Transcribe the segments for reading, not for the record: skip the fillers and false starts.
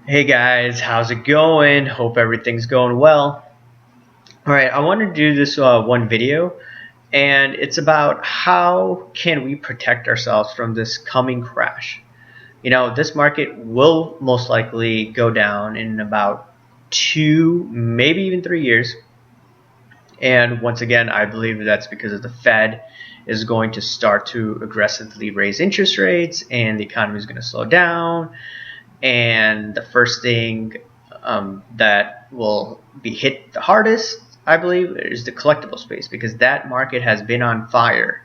Hey guys, how's it going? Hope everything's going well. Alright, I want to do this one video, and it's about how can we protect ourselves from this coming crash. This market will most likely go down in about 2, maybe even 3 years. And once again, I believe that's because of the Fed is going to start to aggressively raise interest rates and the economy is going to slow down. And the first thing that will be hit the hardest, I believe, is the collectible space, because that market has been on fire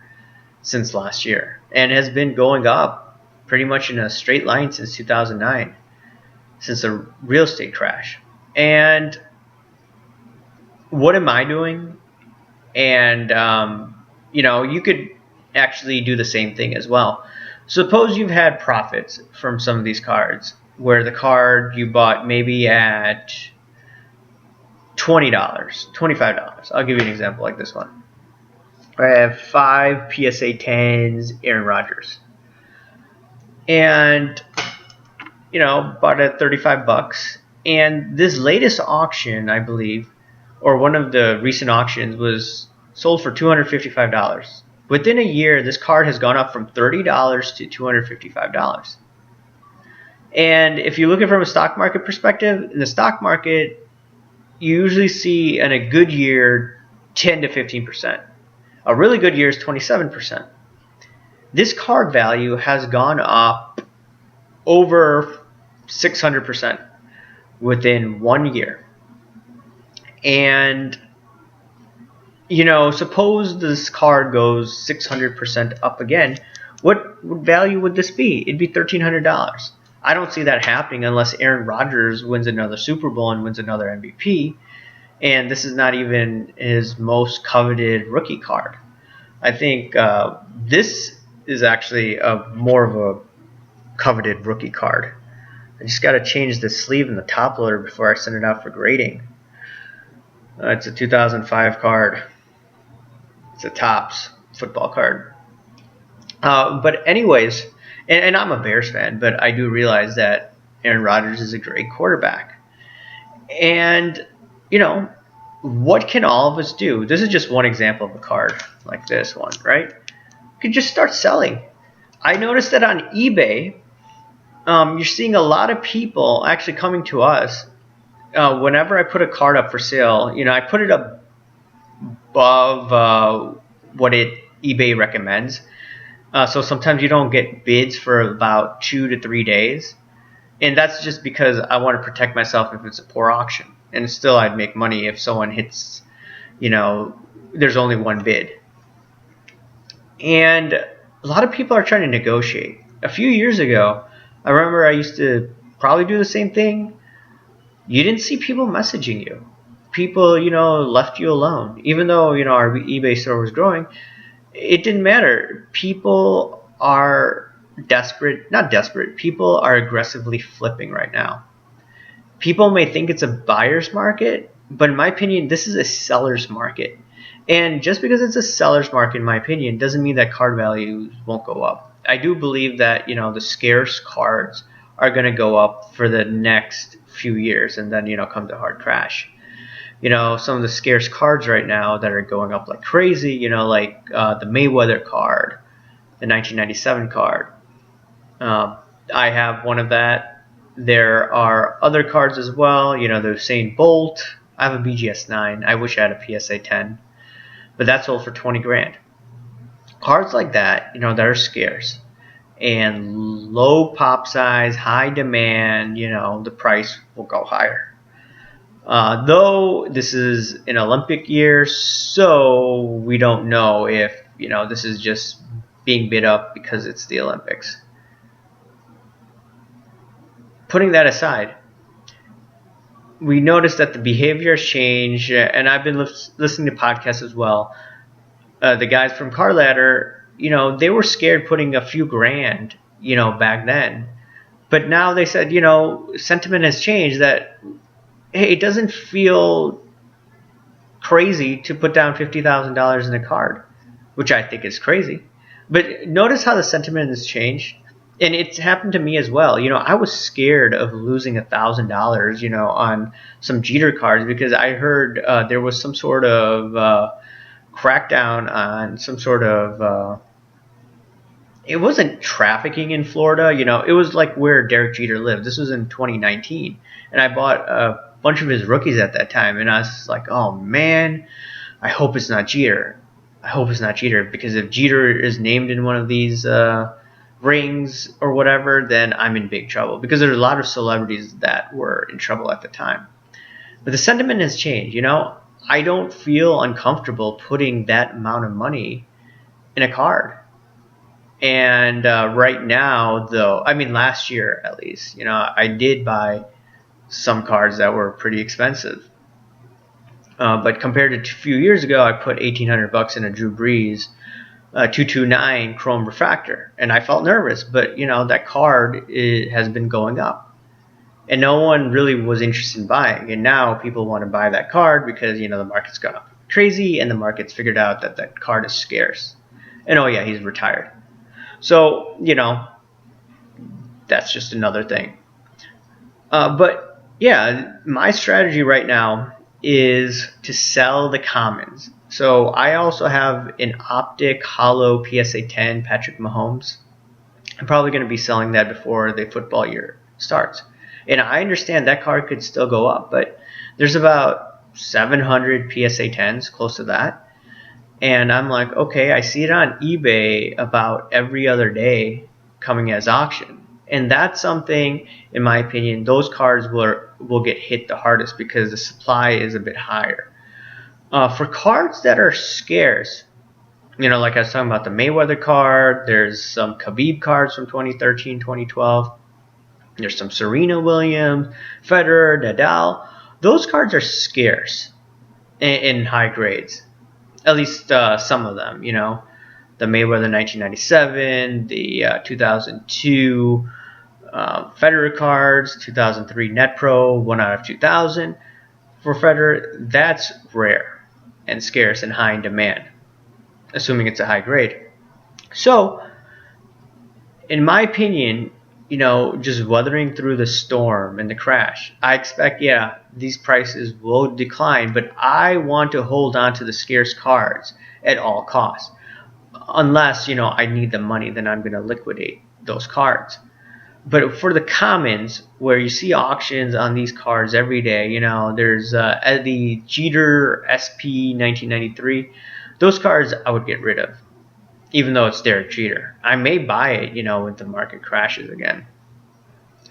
since last year and has been going up pretty much in a straight line since 2009, since the real estate crash. And what am I doing? And you could actually do the same thing as well. Suppose you've had profits from some of these cards, where the card you bought maybe at $20, $25. I'll give you an example like this one. I have 5 PSA 10s Aaron Rodgers, and bought it at $35. And this latest auction, I believe, or one of the recent auctions, was sold for $255. Within a year, this card has gone up from $30 to $255. And if you look at it from a stock market perspective, in the stock market, you usually see in a good year 10 to 15%. A really good year is 27%. This card value has gone up over 600% within 1 year. And suppose this card goes 600% up again, what value would this be? It'd be $1,300. I don't see that happening unless Aaron Rodgers wins another Super Bowl and wins another MVP. And this is not even his most coveted rookie card. I think this is actually more of a coveted rookie card. I just got to change the sleeve and the top loader before I send it out for grading. It's a 2005 card. It's a Topps football card. But anyways, and I'm a Bears fan, but I do realize that Aaron Rodgers is a great quarterback. And, what can all of us do? This is just one example of a card like this one, right? You can just start selling. I noticed that on eBay, you're seeing a lot of people actually coming to us. Whenever I put a card up for sale, I put it above what eBay recommends. So sometimes you don't get bids for about 2 to 3 days. And that's just because I want to protect myself if it's a poor auction. And still I'd make money if someone hits, there's only one bid. And a lot of people are trying to negotiate. A few years ago, I remember I used to probably do the same thing. You didn't see people messaging you. People, left you alone. Even though, our eBay store was growing, it didn't matter. People are not desperate. People are aggressively flipping right now. People may think it's a buyer's market, but in my opinion, this is a seller's market. And just because it's a seller's market, in my opinion, doesn't mean that card values won't go up. I do believe that, the scarce cards are going to go up for the next few years, and then, come to hard crash. Some of the scarce cards right now that are going up like crazy, like the Mayweather card, the 1997 card. I have one of that. There are other cards as well, the Usain Bolt. I have a BGS 9. I wish I had a PSA 10, but that's sold for 20 grand. Cards like that, that are scarce and low pop size, high demand, the price will go higher. Though this is an Olympic year, so we don't know if, this is just being bid up because it's the Olympics. Putting that aside, we noticed that the behavior has changed, and I've been listening to podcasts as well. The guys from Card Ladder, they were scared putting a few grand, back then. But now they said, sentiment has changed, that, hey, it doesn't feel crazy to put down $50,000 in a card, which I think is crazy. But notice how the sentiment has changed. And it's happened to me as well. I was scared of losing $1,000, on some Jeter cards because I heard there was some sort of crackdown on some sort of. It wasn't trafficking in Florida. It was like where Derek Jeter lived. This was in 2019, and I bought a bunch of his rookies at that time, and I was like, oh man, I hope it's not Jeter. I hope it's not Jeter, because if Jeter is named in one of these rings or whatever, then I'm in big trouble, because there's a lot of celebrities that were in trouble at the time. But the sentiment has changed. I don't feel uncomfortable putting that amount of money in a card. And right now, though, I mean, last year at least, I did buy some cards that were pretty expensive. But compared to a few years ago, I put $1,800 in a Drew Brees 229 Chrome Refractor, and I felt nervous. But that card has been going up, and no one really was interested in buying. And now people want to buy that card because the market's gone up crazy, and the market's figured out that that card is scarce. And oh yeah, he's retired. So that's just another thing. But yeah, my strategy right now is to sell the commons. So I also have an Optic Holo PSA 10 Patrick Mahomes. I'm probably going to be selling that before the football year starts. And I understand that card could still go up, but there's about 700 PSA 10s, close to that. And I'm like, okay, I see it on eBay about every other day coming as auction. And that's something, in my opinion, those cards will get hit the hardest because the supply is a bit higher. For cards that are scarce, like I was talking about the Mayweather card, there's some Khabib cards from 2013, 2012. There's some Serena Williams, Federer, Nadal. Those cards are scarce in high grades. At least some of them, the Mayweather 1997, the 2002 Federer cards, 2003 Net Pro, 1 out of 2000 for Federer. That's rare and scarce and high in demand, assuming it's a high grade. So, in my opinion, just weathering through the storm and the crash, I expect, these prices will decline, but I want to hold on to the scarce cards at all costs. Unless, I need the money, then I'm going to liquidate those cards. But for the commons, where you see auctions on these cards every day, there's the Jeter SP 1993. Those cards I would get rid of, even though it's Derek Jeter. I may buy it, when the market crashes again.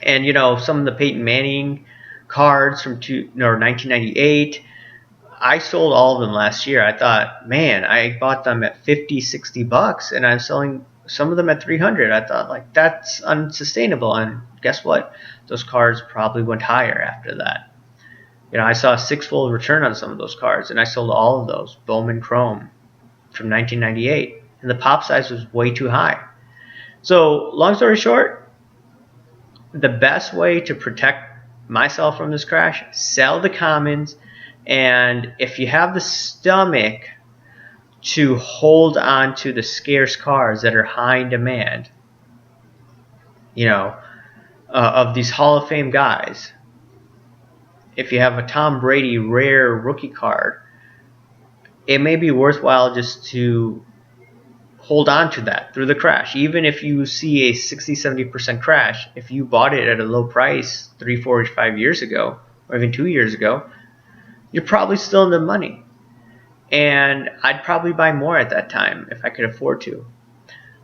And, some of the Peyton Manning cards from 1998, I sold all of them last year. I thought, man, I bought them at $50-$60, and I'm selling some of them at $300. I thought, that's unsustainable. And guess what? Those cards probably went higher after that. I saw a six-fold return on some of those cards, and I sold all of those. Bowman Chrome from 1998. And the pop size was way too high. So, long story short, the best way to protect myself from this crash, sell the commons. And if you have the stomach to hold on to the scarce cards that are high in demand, of these Hall of Fame guys, if you have a Tom Brady rare rookie card, it may be worthwhile just to hold on to that through the crash. Even if you see a 60-70% crash, if you bought it at a low price 3, 4, 5 years ago, or even 2 years ago, you're probably still in the money. And I'd probably buy more at that time if I could afford to.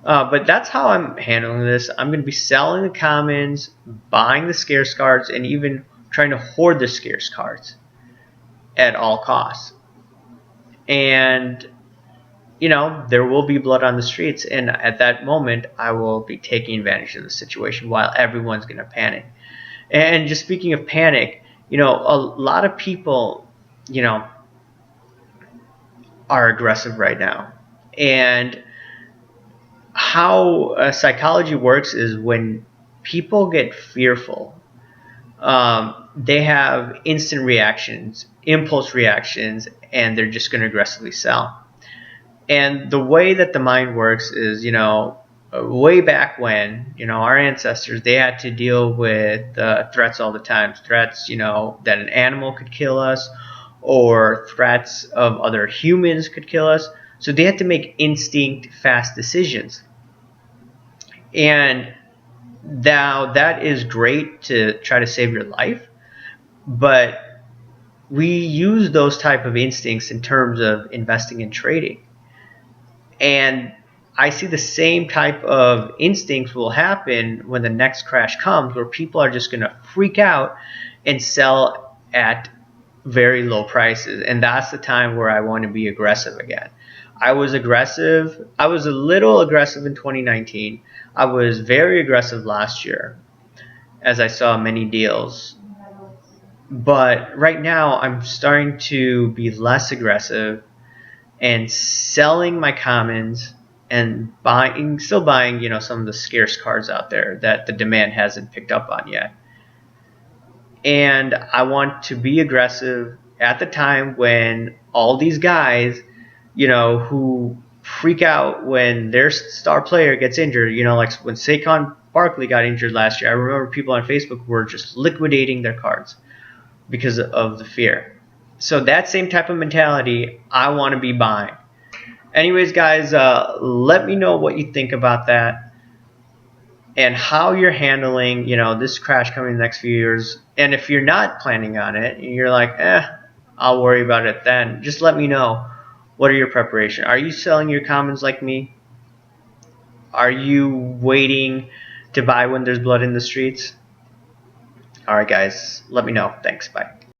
But that's how I'm handling this. I'm going to be selling the commons, buying the scarce cards, and even trying to hoard the scarce cards at all costs. And there will be blood on the streets, and at that moment, I will be taking advantage of the situation while everyone's going to panic. And just speaking of panic, a lot of people, are aggressive right now. And how psychology works is when people get fearful, they have instant reactions, impulse reactions, and they're just going to aggressively sell. And the way that the mind works is, way back when, our ancestors, they had to deal with threats all the time. Threats, that an animal could kill us, or threats of other humans could kill us. So they had to make instinct, fast decisions. And now that is great to try to save your life, but we use those type of instincts in terms of investing in trading. And I see the same type of instincts will happen when the next crash comes, where people are just going to freak out and sell at very low prices. And that's the time where I want to be aggressive again. I was aggressive. I was a little aggressive in 2019. I was very aggressive last year as I saw many deals. But right now I'm starting to be less aggressive and selling my commons and still buying, some of the scarce cards out there that the demand hasn't picked up on yet. And I want to be aggressive at the time when all these guys, who freak out when their star player gets injured, like when Saquon Barkley got injured last year. I remember people on Facebook were just liquidating their cards because of the fear. So that same type of mentality, I want to be buying. Anyways, guys, let me know what you think about that and how you're handling, this crash coming in the next few years. And if you're not planning on it, and you're like, I'll worry about it then, just let me know. What are your preparation? Are you selling your commons like me? Are you waiting to buy when there's blood in the streets? All right, guys, let me know. Thanks. Bye.